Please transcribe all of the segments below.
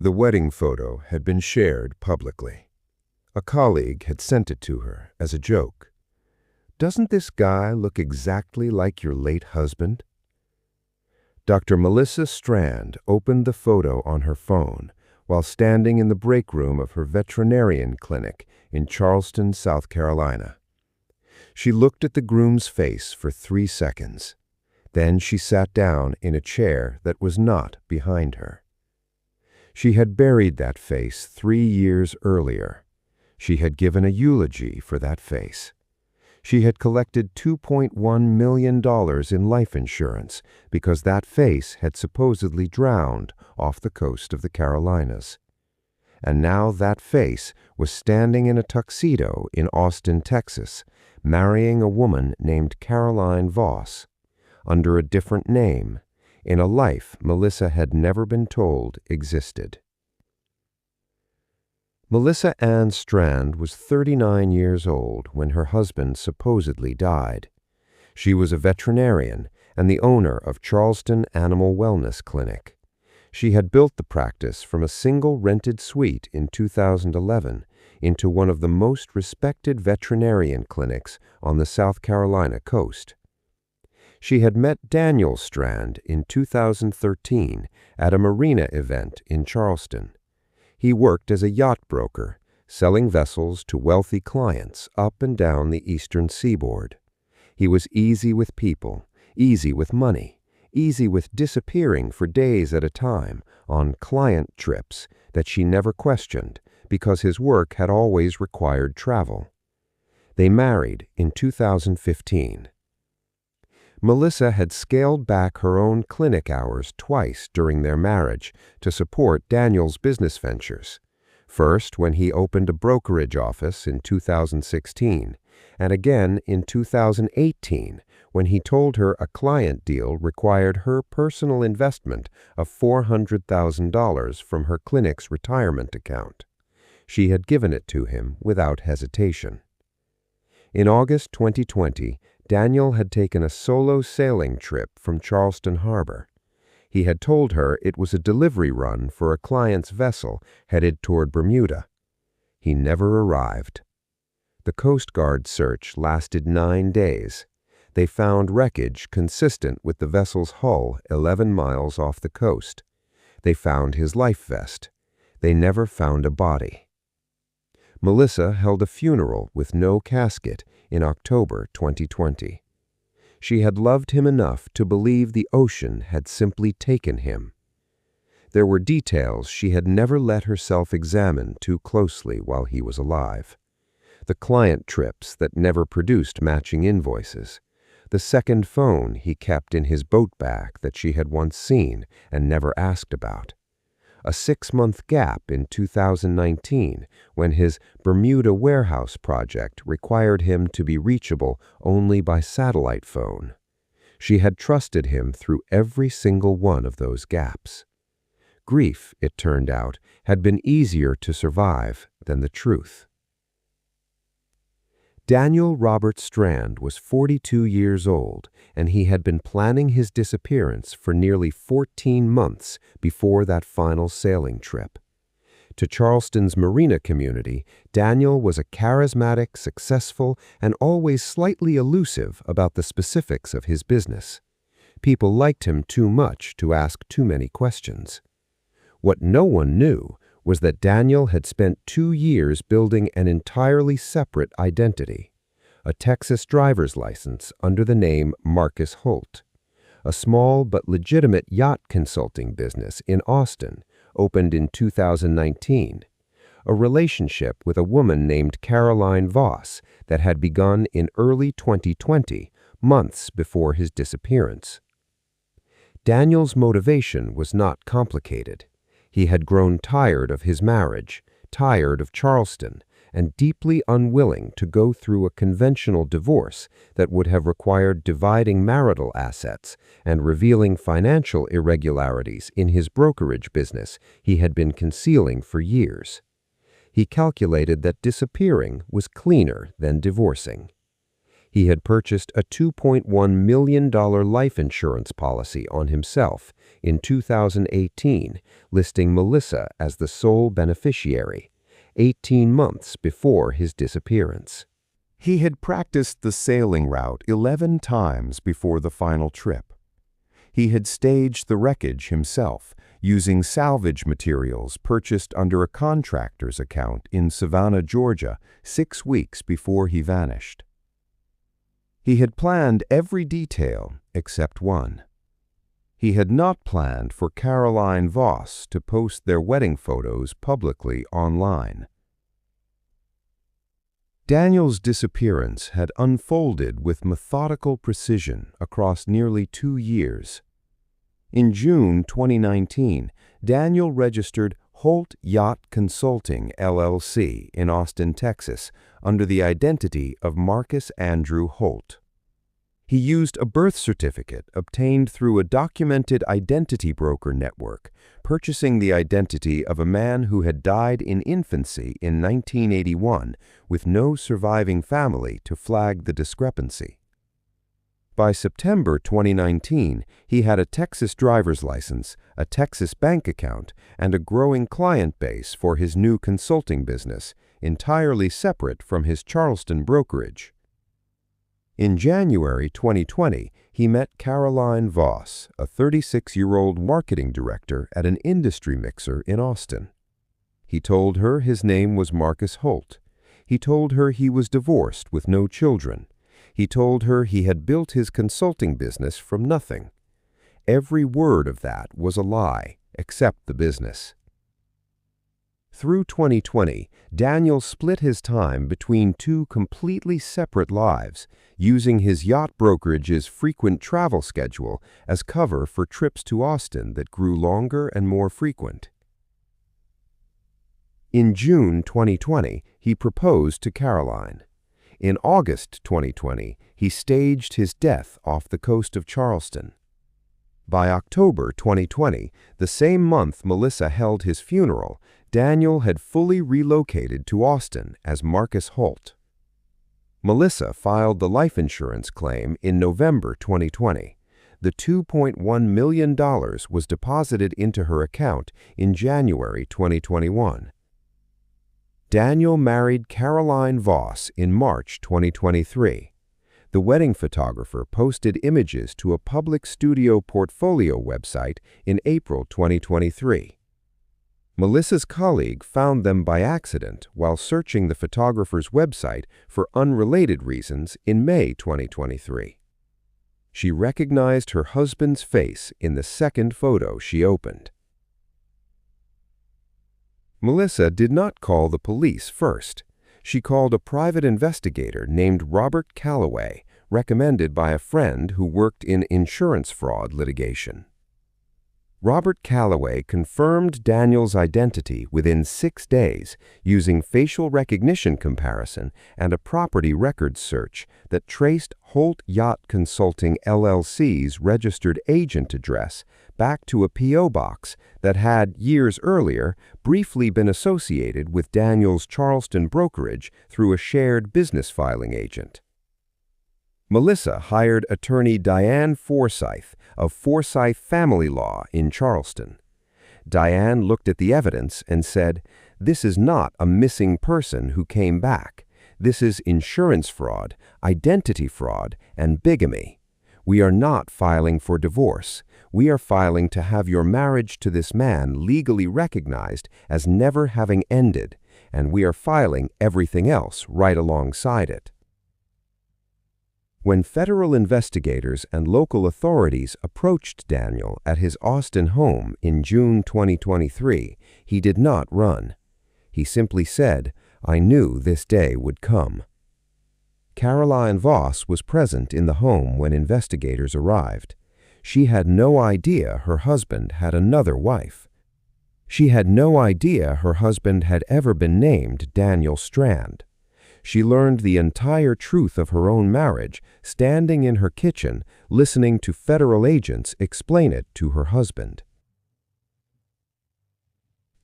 The wedding photo had been shared publicly. A colleague had sent it to her as a joke. "Doesn't this guy look exactly like your late husband?" Dr. Melissa Strand opened the photo on her phone while standing in the break room of her veterinarian clinic in Charleston, South Carolina. She looked at the groom's face for 3 seconds. Then she sat down in a chair that was not behind her. She had buried that face 3 years earlier. She had given a eulogy for that face. She had collected $2.1 million in life insurance because that face had supposedly drowned off the coast of the Carolinas. And now that face was standing in a tuxedo in Austin, Texas, marrying a woman named Caroline Voss, under a different name, in a life Melissa had never been told existed. Melissa Ann Strand was 39 years old when her husband supposedly died. She was a veterinarian and the owner of Charleston Animal Wellness Clinic. She had built the practice from a single rented suite in 2011 into one of the most respected veterinarian clinics on the South Carolina coast. She had met Daniel Strand in 2013 at a marina event in Charleston. He worked as a yacht broker, selling vessels to wealthy clients up and down the eastern seaboard. He was easy with people, easy with money, easy with disappearing for days at a time on client trips that she never questioned because his work had always required travel. They married in 2015. Melissa had scaled back her own clinic hours twice during their marriage to support Daniel's business ventures. First, when he opened a brokerage office in 2016, and again in 2018, when he told her a client deal required her personal investment of $400,000 from her clinic's retirement account. She had given it to him without hesitation. In August 2020, Daniel had taken a solo sailing trip from Charleston Harbor. He had told her it was a delivery run for a client's vessel headed toward Bermuda. He never arrived. The Coast Guard search lasted 9 days. They found wreckage consistent with the vessel's hull 11 miles off the coast. They found his life vest. They never found a body. Melissa held a funeral with no casket in October 2020. She had loved him enough to believe the ocean had simply taken him. There were details she had never let herself examine too closely while he was alive. The client trips that never produced matching invoices. The second phone he kept in his boat bag that she had once seen and never asked about. A 6-month gap in 2019 when his Bermuda warehouse project required him to be reachable only by satellite phone. She had trusted him through every single one of those gaps. Grief, it turned out, had been easier to survive than the truth. Daniel Robert Strand was 42 years old, and he had been planning his disappearance for nearly 14 months before that final sailing trip. To Charleston's marina community, Daniel was a charismatic, successful, and always slightly elusive about the specifics of his business. People liked him too much to ask too many questions. What no one knew was that Daniel had spent 2 years building an entirely separate identity, a Texas driver's license under the name Marcus Holt, a small but legitimate yacht consulting business in Austin, opened in 2019, a relationship with a woman named Caroline Voss that had begun in early 2020, months before his disappearance. Daniel's motivation was not complicated. He had grown tired of his marriage, tired of Charleston, and deeply unwilling to go through a conventional divorce that would have required dividing marital assets and revealing financial irregularities in his brokerage business he had been concealing for years. He calculated that disappearing was cleaner than divorcing. He had purchased a $2.1 million life insurance policy on himself in 2018, listing Melissa as the sole beneficiary, 18 months before his disappearance. He had practiced the sailing route 11 times before the final trip. He had staged the wreckage himself, using salvage materials purchased under a contractor's account in Savannah, Georgia, 6 weeks before he vanished. He had planned every detail except one. He had not planned for Caroline Voss to post their wedding photos publicly online. Daniel's disappearance had unfolded with methodical precision across nearly 2 years. In June 2019, Daniel registered Holt Yacht Consulting, LLC in Austin, Texas, under the identity of Marcus Andrew Holt. He used a birth certificate obtained through a documented identity broker network, purchasing the identity of a man who had died in infancy in 1981 with no surviving family to flag the discrepancy. By September 2019, he had a Texas driver's license, a Texas bank account, and a growing client base for his new consulting business, entirely separate from his Charleston brokerage. In January 2020, he met Caroline Voss, a 36-year-old marketing director at an industry mixer in Austin. He told her his name was Marcus Holt. He told her he was divorced with no children. He told her he had built his consulting business from nothing. Every word of that was a lie, except the business. Through 2020, Daniel split his time between 2 completely separate lives, using his yacht brokerage's frequent travel schedule as cover for trips to Austin that grew longer and more frequent. In June 2020, he proposed to Caroline. In August 2020, he staged his death off the coast of Charleston. By October 2020, the same month Melissa held his funeral, Daniel had fully relocated to Austin as Marcus Holt. Melissa filed the life insurance claim in November 2020. The $2.1 million was deposited into her account in January 2021. Daniel married Caroline Voss in March 2023. The wedding photographer posted images to a public studio portfolio website in April 2023. Melissa's colleague found them by accident while searching the photographer's website for unrelated reasons in May 2023. She recognized her husband's face in the second photo she opened. Melissa did not call the police first. She called a private investigator named Robert Calloway, recommended by a friend who worked in insurance fraud litigation. Robert Calloway confirmed Daniel's identity within 6 days using facial recognition comparison and a property records search that traced Holt Yacht Consulting LLC's registered agent address back to a P.O. box that had, years earlier, briefly been associated with Daniel's Charleston brokerage through a shared business filing agent. Melissa hired attorney Diane Forsyth of Forsyth Family Law in Charleston. Diane looked at the evidence and said, "This is not a missing person who came back. This is insurance fraud, identity fraud, and bigamy. We are not filing for divorce. We are filing to have your marriage to this man legally recognized as never having ended, and we are filing everything else right alongside it." When federal investigators and local authorities approached Daniel at his Austin home in June 2023, he did not run. He simply said, "I knew this day would come." Caroline Voss was present in the home when investigators arrived. She had no idea her husband had another wife. She had no idea her husband had ever been named Daniel Strand. She learned the entire truth of her own marriage standing in her kitchen, listening to federal agents explain it to her husband.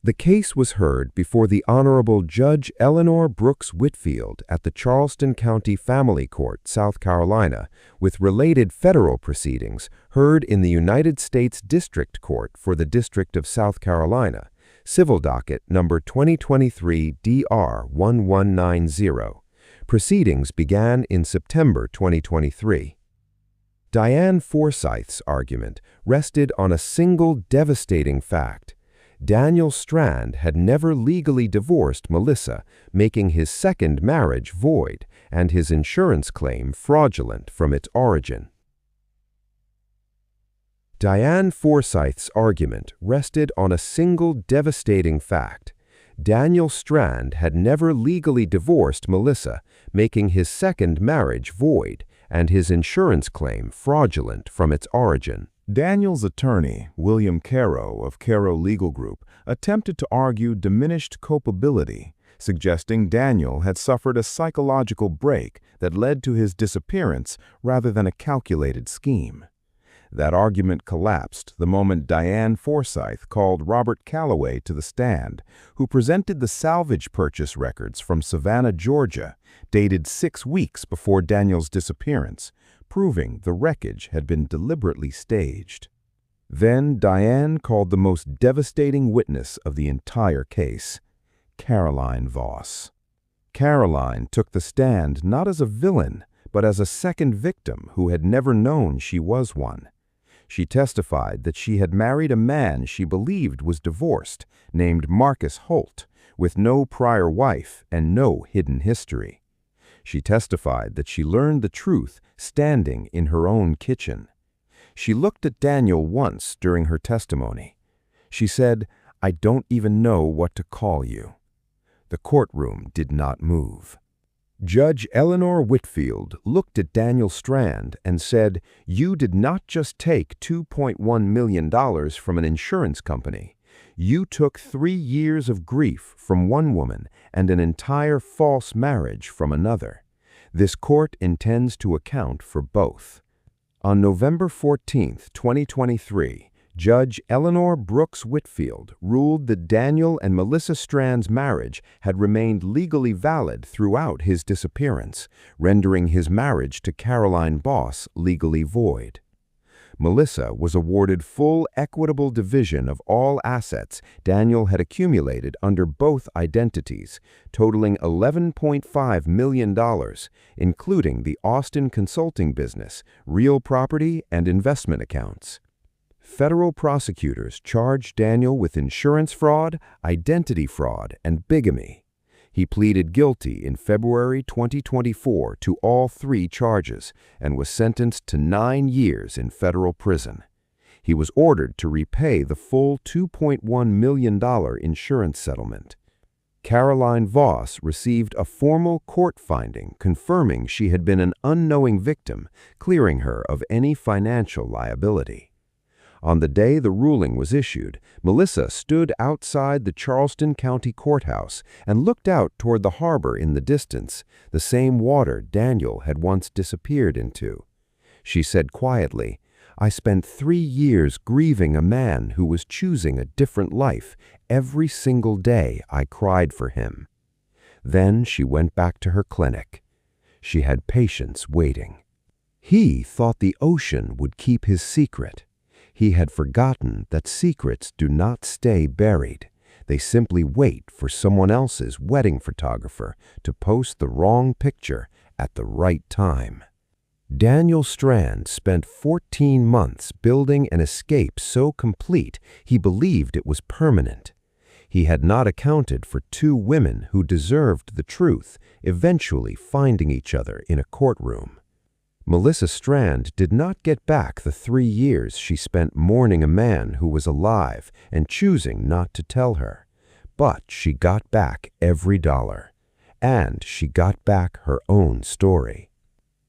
The case was heard before the Honorable Judge Eleanor Brooks Whitfield at the Charleston County Family Court, South Carolina, with related federal proceedings heard in the United States District Court for the District of South Carolina, Civil Docket Number 2023 DR 1190. Proceedings began in September 2023. Diane Forsyth's argument rested on a single devastating fact. Daniel Strand had never legally divorced Melissa, making his second marriage void and his insurance claim fraudulent from its origin. Diane Forsyth's argument rested on a single devastating fact. Daniel Strand had never legally divorced Melissa, making his second marriage void and his insurance claim fraudulent from its origin. Daniel's attorney, William Caro of Caro Legal Group, attempted to argue diminished culpability, suggesting Daniel had suffered a psychological break that led to his disappearance rather than a calculated scheme. That argument collapsed the moment Diane Forsyth called Robert Calloway to the stand, who presented the salvage purchase records from Savannah, Georgia, dated 6 weeks before Daniel's disappearance, proving the wreckage had been deliberately staged. Then Diane called the most devastating witness of the entire case, Caroline Voss. Caroline took the stand not as a villain, but as a second victim who had never known she was one. She testified that she had married a man she believed was divorced, named Marcus Holt, with no prior wife and no hidden history. She testified that she learned the truth standing in her own kitchen. She looked at Daniel once during her testimony. She said, "I don't even know what to call you." The courtroom did not move. Judge Eleanor Whitfield looked at Daniel Strand and said, "You did not just take $2.1 million from an insurance company. You took 3 years of grief from one woman and an entire false marriage from another. This court intends to account for both." On November 14, 2023, Judge Eleanor Brooks Whitfield ruled that Daniel and Melissa Strand's marriage had remained legally valid throughout his disappearance, rendering his marriage to Caroline Voss legally void. Melissa was awarded full equitable division of all assets Daniel had accumulated under both identities, totaling $11.5 million, including the Austin consulting business, real property, and investment accounts. Federal prosecutors charged Daniel with insurance fraud, identity fraud, and bigamy. He pleaded guilty in February 2024 to all 3 charges and was sentenced to 9 years in federal prison. He was ordered to repay the full $2.1 million insurance settlement. Caroline Voss received a formal court finding confirming she had been an unknowing victim, clearing her of any financial liability. On the day the ruling was issued, Melissa stood outside the Charleston County Courthouse and looked out toward the harbor in the distance, the same water Daniel had once disappeared into. She said quietly, "I spent 3 years grieving a man who was choosing a different life. Every single day I cried for him." Then she went back to her clinic. She had patients waiting. He thought the ocean would keep his secret. He had forgotten that secrets do not stay buried. They simply wait for someone else's wedding photographer to post the wrong picture at the right time. Daniel Strand spent 14 months building an escape so complete he believed it was permanent. He had not accounted for 2 women who deserved the truth, eventually finding each other in a courtroom. Melissa Strand did not get back the 3 years she spent mourning a man who was alive and choosing not to tell her. But she got back every dollar. And she got back her own story.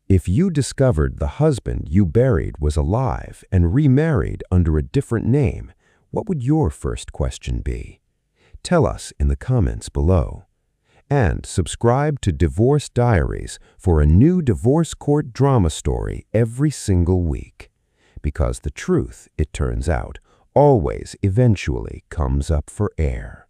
If you discovered the husband you buried was alive and remarried under a different name, what would your first question be? Tell us in the comments below. And subscribe to Divorce Diaries for a new divorce court drama story every single week. Because the truth, it turns out, always eventually comes up for air.